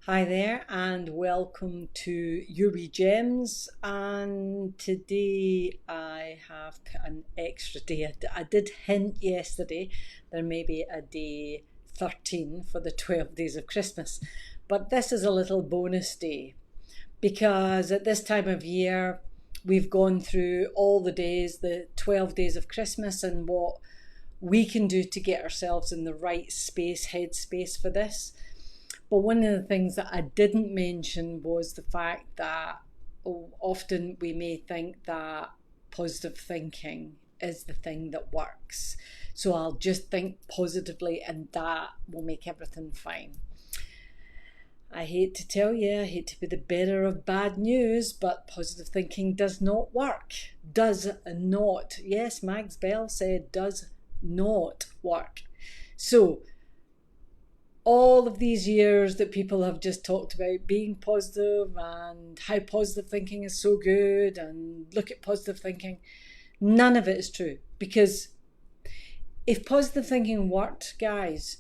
Hi there and welcome to Your Wee Gems, and today I have put an extra day. I did hint yesterday there may be a day 13 for the 12 days of Christmas, but this is a little bonus day because at this time of year we've gone through all the days, the 12 days of Christmas, and what we can do to get ourselves in the right space, headspace for this. But one of the things that I didn't mention was the fact that often we may think that positive thinking is the thing that works. So I'll just think positively and that will make everything fine. I hate to tell you, I hate to be the bearer of bad news, but positive thinking does not work. Does not. Yes, Mags Bell said does not work. So all of these years that people have just talked about being positive and how positive thinking is so good and look at positive thinking, none of it is true. Because if positive thinking worked, guys,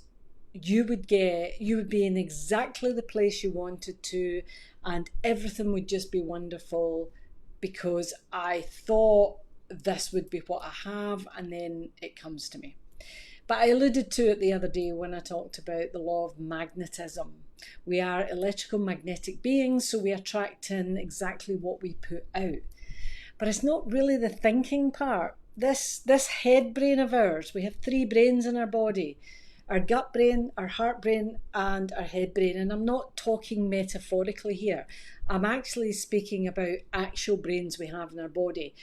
you would be in exactly the place you wanted to, and everything would just be wonderful because I thought this would be what I have, and then it comes to me. But I alluded to it the other day when I talked about the law of magnetism. We are electrical magnetic beings, so we attract in exactly what we put out. But it's not really the thinking part. This head brain of ours, we have three brains in our body: our gut brain, our heart brain, and our head brain. And I'm not talking metaphorically here. I'm actually speaking about actual brains we have in our body.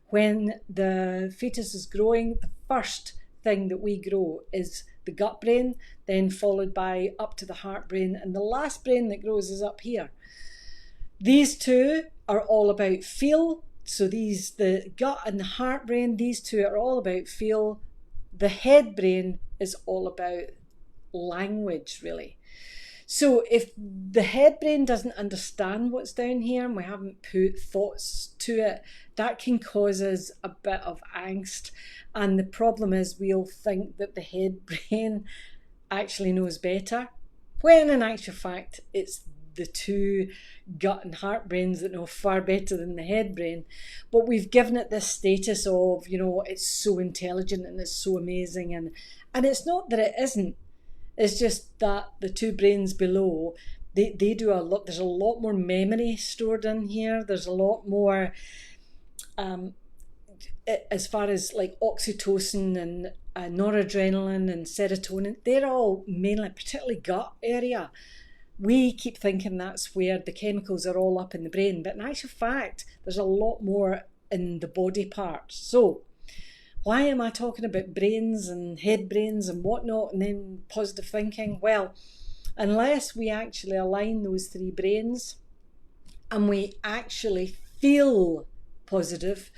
When the fetus is growing, the first thing that we grow is the gut brain, then followed by up to the heart brain, and the last brain that grows is up here. These two are all about feel. So the gut and the heart brain, these two are all about feel. The head brain is all about language, really. So if the head brain doesn't understand what's down here and we haven't put thoughts to it, that can cause us a bit of angst. And the problem is we'll think that the head brain actually knows better, when in actual fact it's the two gut and heart brains that know far better than the head brain. But we've given it this status of, it's so intelligent and it's so amazing. And it's not that it isn't. It's just that the two brains below, they do a lot. There's a lot more memory stored in here. There's a lot more, as far as like oxytocin and noradrenaline and serotonin, they're all mainly, particularly gut area. We keep thinking that's where the chemicals are all up in the brain, but in actual fact, there's a lot more in the body parts. So why am I talking about brains and head brains and whatnot and then positive thinking? Well, unless we actually align those three brains and we actually feel positive,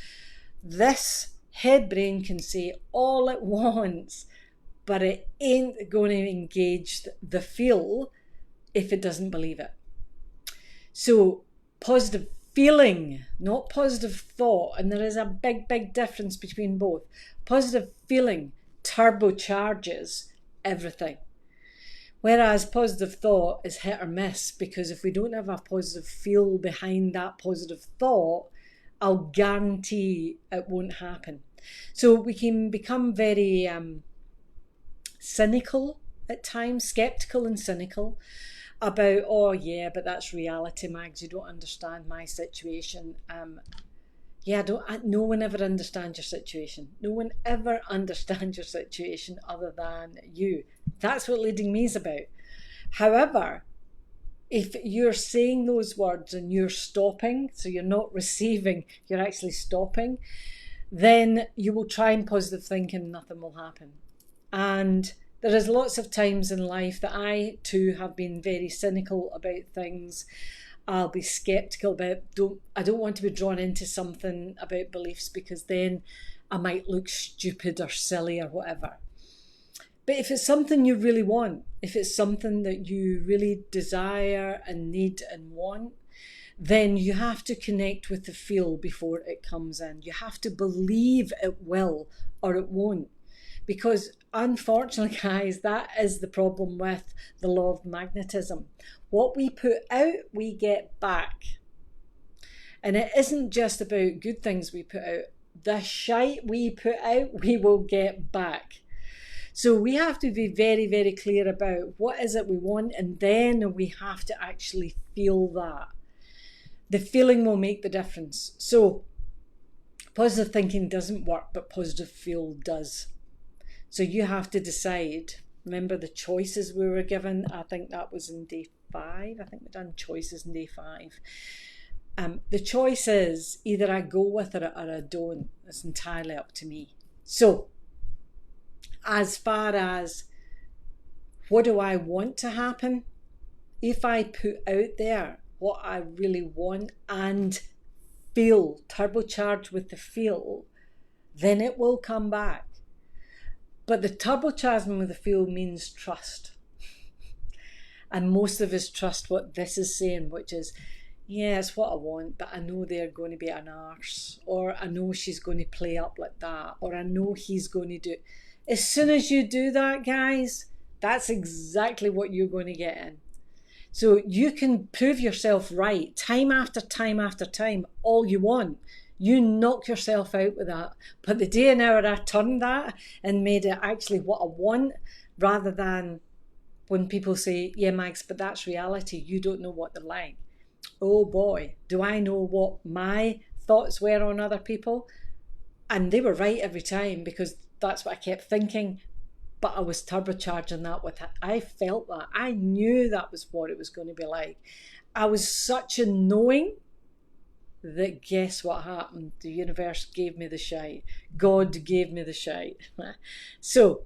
this head brain can say all it wants, but it ain't going to engage the feel if it doesn't believe it. So positive feeling, not positive thought, and there is a big difference between both. Positive feeling turbocharges everything, whereas positive thought is hit or miss, because if we don't have a positive feel behind that positive thought, I'll guarantee it won't happen. So we can become very cynical at times, skeptical and cynical about, oh yeah, but that's reality, Mags, you don't understand my situation. No one ever understands your situation. No one ever understands your situation other than you. That's what leading me is about. However, if you're saying those words and you're stopping, so you're not receiving, you're actually stopping, then you will try and positive think and nothing will happen. And there is lots of times in life that I too have been very cynical about things. I'll be skeptical about, I don't want to be drawn into something about beliefs because then I might look stupid or silly or whatever. But if it's something you really want, if it's something that you really desire and need and want, then you have to connect with the feel before it comes in. You have to believe it will or it won't. because unfortunately, guys, that is the problem with the law of magnetism. What we put out, we get back. And it isn't just about good things we put out. The shite we put out, we will get back. So we have to be very, very clear about what is it we want, and then we have to actually feel that. The feeling will make the difference. So positive thinking doesn't work, but positive feel does. So you have to decide. Remember the choices we were given? I think that was in day 5. I think we've done choices in day 5. The choice is either I go with it or I don't. It's entirely up to me. So as far as what do I want to happen, if I put out there what I really want and feel, turbocharged with the feel, then it will come back. But the turbocharging with the feel means trust. And most of us trust what this is saying, which is, yeah, it's what I want, but I know they're going to be an arse, or I know she's going to play up like that, or I know he's going to do. As soon as you do that, guys, that's exactly what you're going to get in. So you can prove yourself right time after time after time all you want. You knock yourself out with that. But the day and hour I turned that and made it actually what I want, rather than when people say, yeah, Mags, but that's reality. You don't know what they're like. Oh boy, do I know what my thoughts were on other people? And they were right every time, because that's what I kept thinking. But I was turbocharging that with it. I felt that. I knew that was what it was going to be like. I was such a knowing that guess what happened? The universe gave me the shite. God gave me the shite. So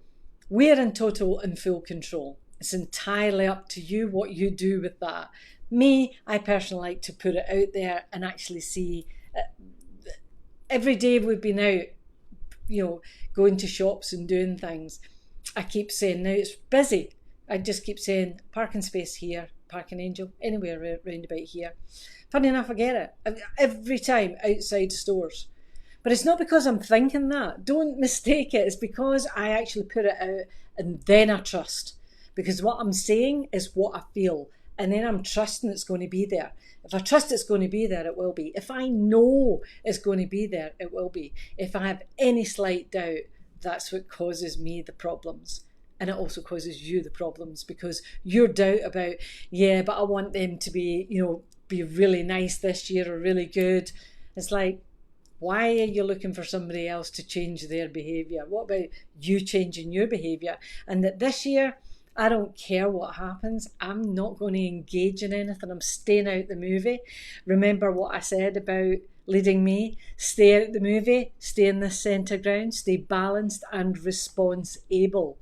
we're in total and full control. It's entirely up to you what you do with that. Me, I personally like to put it out there and actually see. Every day we've been out, going to shops and doing things, I keep saying, now it's busy. I just keep saying, parking space here, parking angel, anywhere round about here. Funny enough, I get it every time outside stores. But it's not because I'm thinking that. Don't mistake it. It's because I actually put it out and then I trust. Because what I'm saying is what I feel. And then I'm trusting it's going to be there. If I trust it's going to be there, it will be. If I know it's going to be there, it will be. If I have any slight doubt, that's what causes me the problems. And it also causes you the problems, because your doubt about, yeah, but I want them to be, be really nice this year or really good. It's like, why are you looking for somebody else to change their behaviour? What about you changing your behaviour? And that this year, I don't care what happens. I'm not going to engage in anything. I'm staying out the movie. Remember what I said about leading me? Stay out the movie, stay in the centre ground, stay balanced and response able.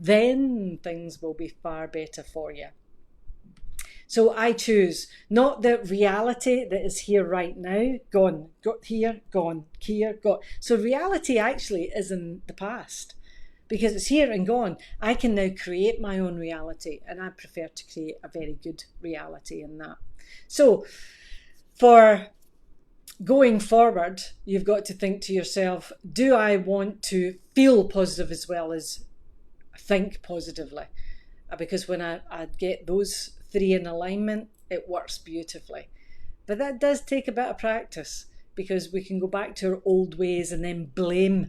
Then things will be far better for you. So I choose not the reality that is here right now, gone, got here, gone, here, gone. So reality actually is in the past. Because it's here and gone. I can now create my own reality, and I prefer to create a very good reality in that. So for going forward, you've got to think to yourself, do I want to feel positive as well as think positively? Because when I get those 3 in alignment, it works beautifully. But that does take a bit of practice, because we can go back to our old ways and then blame.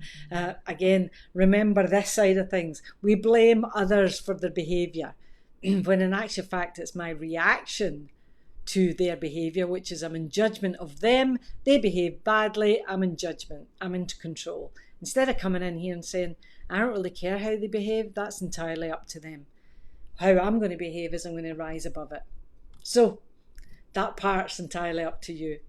Again, remember this side of things. We blame others for their behaviour, when in actual fact it's my reaction to their behaviour, which is I'm in judgment of them. They behave badly. I'm in judgment. I'm into control. Instead of coming in here and saying, I don't really care how they behave. That's entirely up to them. How I'm going to behave is I'm going to rise above it. So that part's entirely up to you.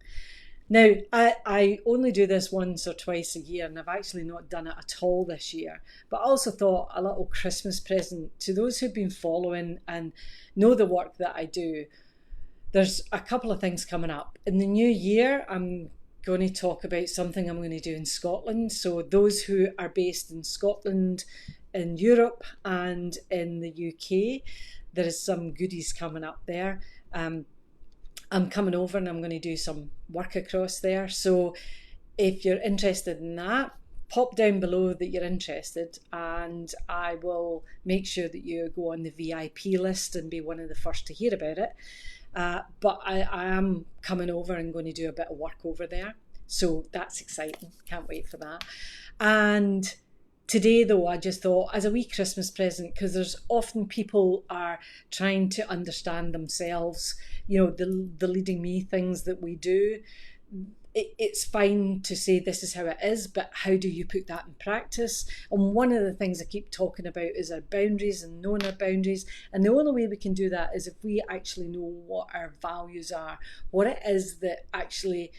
Now, I only do this once or twice a year, and I've actually not done it at all this year. But I also thought a little Christmas present to those who've been following and know the work that I do. There's a couple of things coming up. In the new year, I'm going to talk about something I'm going to do in Scotland. So those who are based in Scotland, in Europe and in the UK, there is some goodies coming up there. I'm coming over and I'm going to do some work across there. So if you're interested in that, pop down below that you're interested, and I will make sure that you go on the VIP list and be one of the first to hear about it. But I am coming over and going to do a bit of work over there. So that's exciting. Can't wait for that. And today, though, I just thought as a wee Christmas present, because there's often people are trying to understand themselves, the leading me things that we do. It's fine to say this is how it is, but how do you put that in practice? And one of the things I keep talking about is our boundaries and knowing our boundaries. And the only way we can do that is if we actually know what our values are, what it is that actually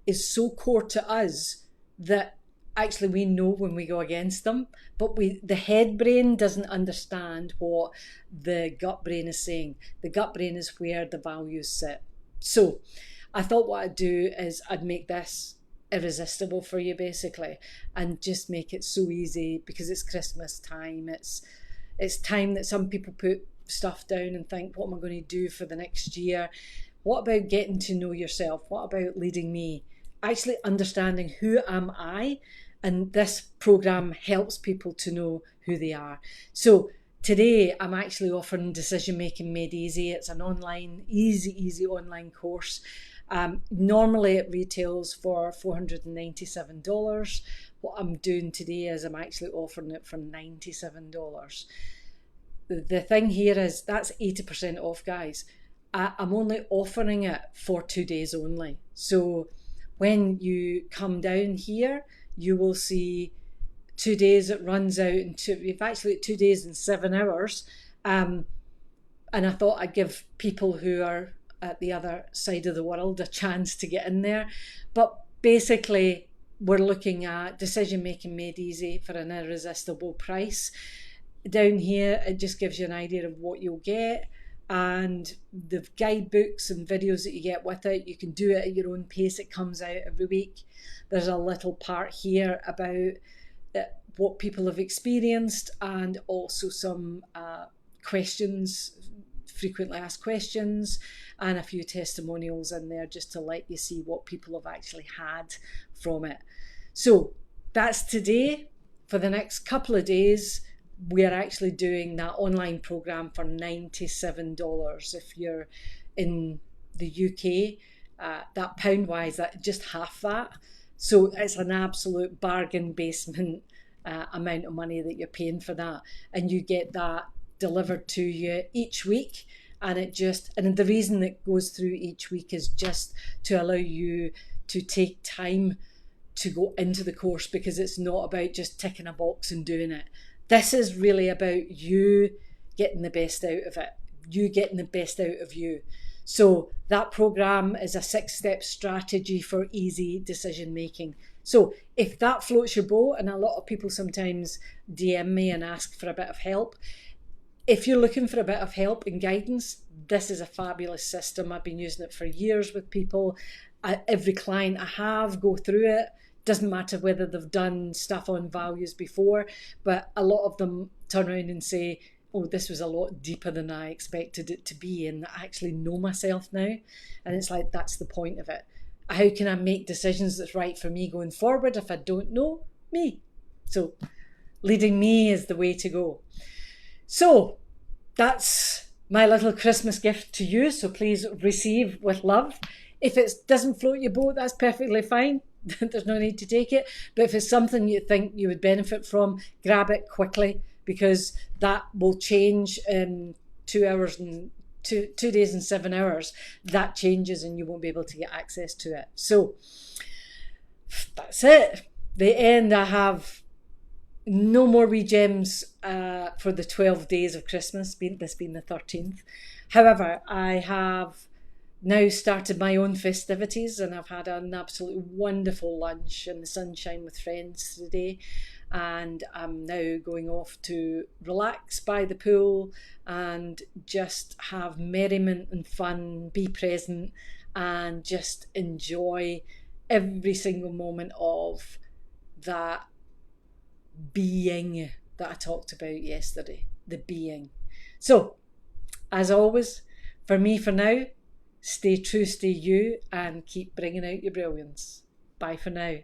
is so core to us that actually we know when we go against them, but the head brain doesn't understand what the gut brain is saying. The gut brain is where the values sit. So I thought what I'd do is I'd make this irresistible for you, basically, and just make it so easy, because it's Christmas time. It's time that some people put stuff down and think, what am I going to do for the next year? What about getting to know yourself? What about leading me? Actually understanding who am I? And this program helps people to know who they are. So today I'm actually offering Decision Making Made Easy. It's an online, easy online course. Normally it retails for $497. What I'm doing today is I'm actually offering it for $97. The thing here is that's 80% off, guys. I'm only offering it for 2 days only. So when you come down here, you will see 2 days. It runs out we've actually 2 days and 7 hours. And I thought I'd give people who are at the other side of the world a chance to get in there. But basically, we're looking at Decision Making Made Easy for an irresistible price. Down here, it just gives you an idea of what you'll get, and the guidebooks and videos that you get with it. You can do it at your own pace. It comes out every week. There's a little part here about what people have experienced, and also some questions, frequently asked questions, and a few testimonials in there just to let you see what people have actually had from it. So that's today. For the next couple of days, we're actually doing that online program for $97. If you're in the UK, that pound wise, that just half that. So it's an absolute bargain basement amount of money that you're paying for that, and you get that delivered to you each week. And the reason it goes through each week is just to allow you to take time to go into the course, because it's not about just ticking a box and doing it. This is really about you getting the best out of it, you getting the best out of you. So that program is a 6-step strategy for easy decision making. So if that floats your boat, and a lot of people sometimes DM me and ask for a bit of help, if you're looking for a bit of help and guidance, this is a fabulous system. I've been using it for years with people. Every client I have go through it. Doesn't matter whether they've done stuff on values before, but a lot of them turn around and say, oh, this was a lot deeper than I expected it to be, and I actually know myself now. And it's like, that's the point of it. How can I make decisions that's right for me going forward if I don't know me? So leading me is the way to go. So that's my little Christmas gift to you. So please receive with love. If it doesn't float your boat, that's perfectly fine. There's no need to take it. But if it's something you think you would benefit from, grab it quickly, because that will change in 2 hours and 2 days and 7 hours. That changes and you won't be able to get access to it. So that's it. The end. I have no more wee gems for the 12 days of Christmas, this being the 13th. However, I have now started my own festivities, and I've had an absolutely wonderful lunch in the sunshine with friends today, and I'm now going off to relax by the pool and just have merriment and fun, be present, and just enjoy every single moment of that being that I talked about yesterday, the being. So, as always, for me for now, stay true, stay you, and keep bringing out your brilliance. Bye for now.